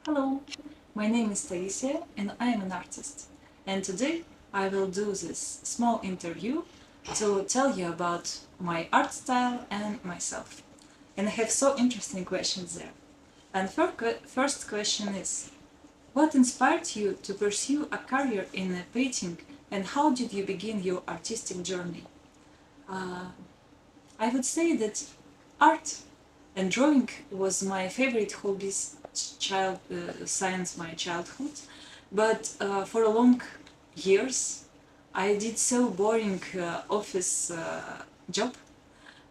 Hello, my name is Taisia and I am an artist. And today I will do this small interview to tell you about my art style and myself. And I have so interesting questions there. And first question is, what inspired you to pursue a career in painting and how did you begin your artistic journey? Uh, I would say that art and drawing was my favorite hobbies since my childhood, but for a long years I did so boring office job,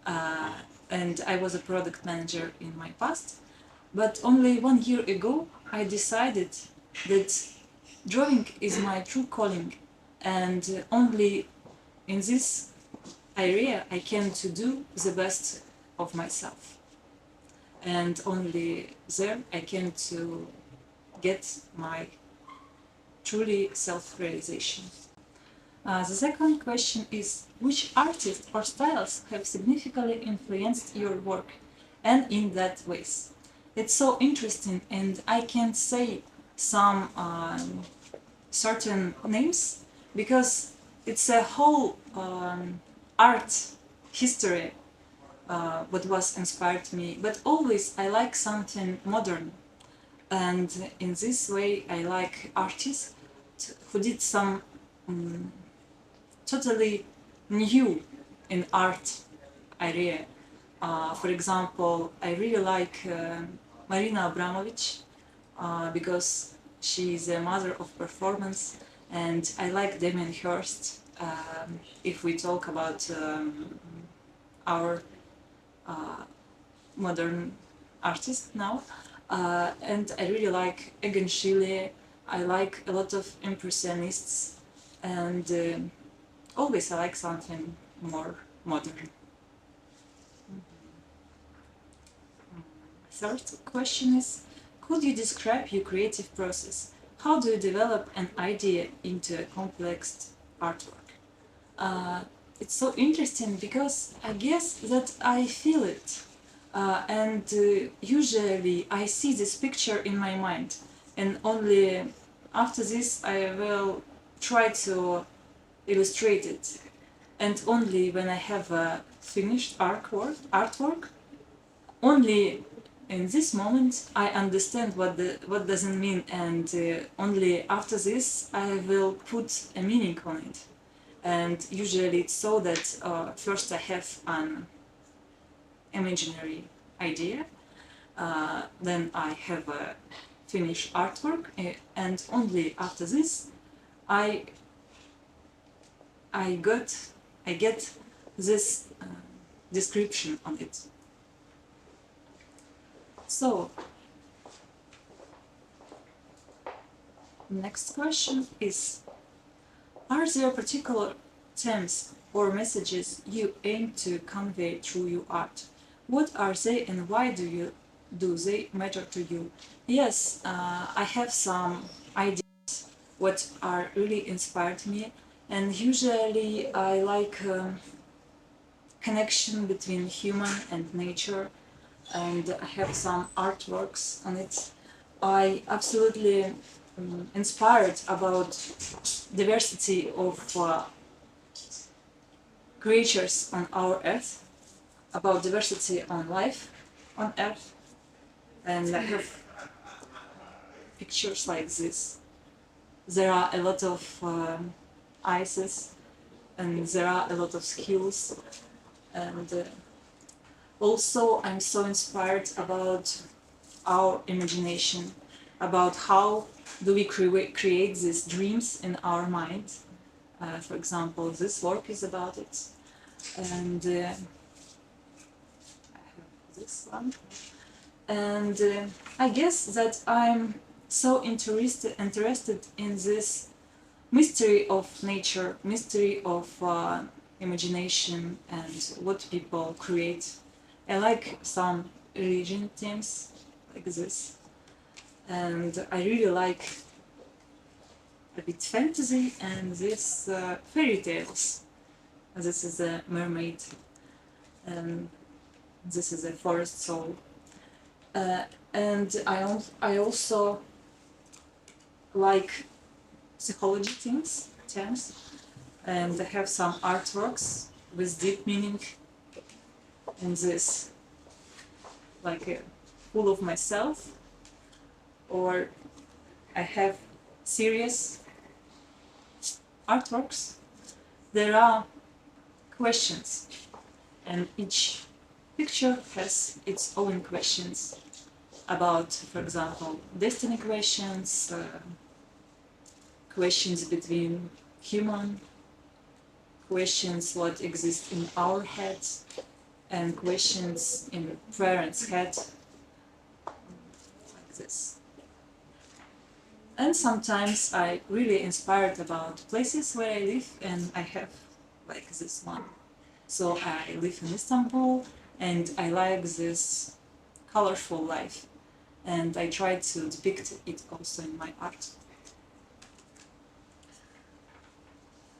uh, and I was a product manager in my past. But only 1 year ago I decided that drawing is my true calling, and only in this area I can to do the best of myself, and only there I can to get my truly self-realization. The second question is, which artists or styles have significantly influenced your work, and in that ways? It's so interesting, and I can't say some certain names because it's a whole art history what was inspired me. But always I like something modern, and in this way I like artists who did some totally new in art area. For example, I really like Marina Abramovic because she is a mother of performance, and I like Damien Hirst if we talk about our modern artist now. And I really like Egan Schiele. I like a lot of impressionists, and always I like something more modern. Third question is, could you describe your creative process? How do you develop an idea into a complex artwork? It's so interesting because I guess that I feel it. And usually I see this picture in my mind, and only after this I will try to illustrate it. And only when I have a finished artwork, only in this moment I understand what doesn't mean, and only after this I will put a meaning on it. And usually it's so that first I have an imaginary idea, then I have a finished artwork, and only after this I get this description on it. So, next question is, are there particular themes or messages you aim to convey through your art? What are they and why do they matter to you? Yes, I have some ideas what are really inspired me, and usually I like connection between human and nature, and I have some artworks on it. I absolutely inspired about diversity of creatures on our earth, about diversity on life on earth, and I have pictures like this. There are a lot of ices, and there are a lot of skills, and also I'm so inspired about our imagination, about how do we create these dreams in our mind. For example, this work is about it, and I have this one. And I guess that I'm so interested in this mystery of nature, mystery of imagination, and what people create. I like some religion themes like this, and I really like a bit fantasy and this fairy tales. This is a mermaid, and this is a forest soul. And I also like psychology terms, and I have some artworks with deep meaning in this, like full of myself, or I have serious artworks. There are questions, and each picture has its own questions about, for example, destiny questions, questions between human, questions what exists in our heads, and questions in parents' head, like this. And sometimes I really inspired about places where I live, and I have like this one. So I live in Istanbul, and I like this colorful life, and I try to depict it also in my art.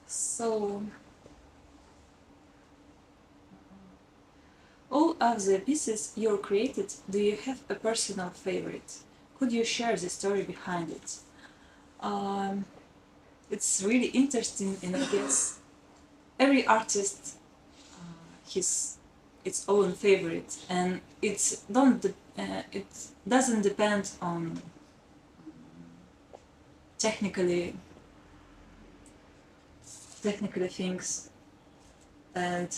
So all of the pieces you created, do you have a personal favorite? Could you share the story behind it? It's really interesting, and I guess every artist his its own favorite, and it doesn't depend on technically things, and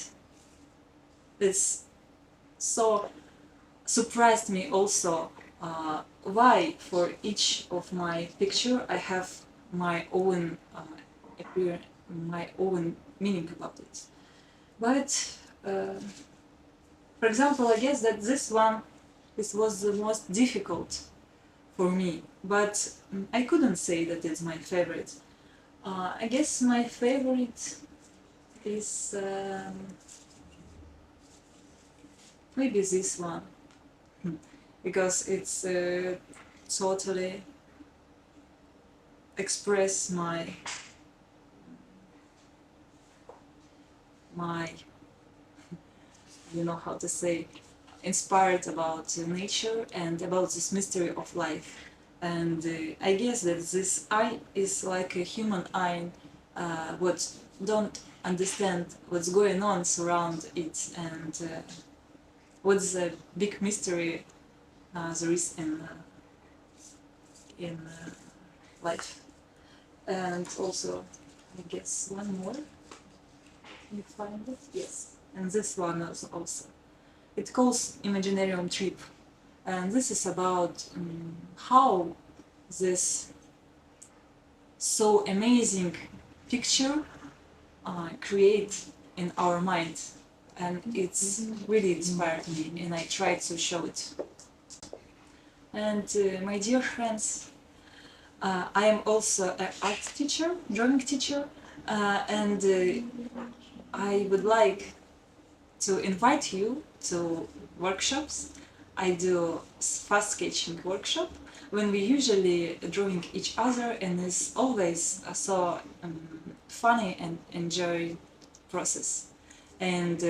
this so surprised me also why for each of my picture I have my own my own meaning about it. But for example, I guess that this was the most difficult for me, but I couldn't say that it's my favorite. I guess my favorite is maybe this one, because it's totally express my you know how to say, inspired about nature and about this mystery of life. And I guess that this eye is like a human eye, what don't understand what's going on surround it, and what's the big mystery there is in life. And also, I guess one more. You find it? Yes. And this one is also. It calls Imaginarium Trip. And this is about how this so amazing picture create in our mind. And it's really inspired me, and I tried to show it. And my dear friends, I am also an art teacher, drawing teacher, and I would like to invite you to workshops. I do fast sketching workshop when we usually drawing each other, and it's always so funny and enjoy process. And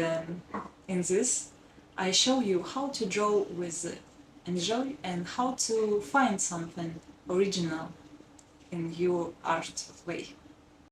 in this, I show you how to draw with enjoy and how to find something original in your art way.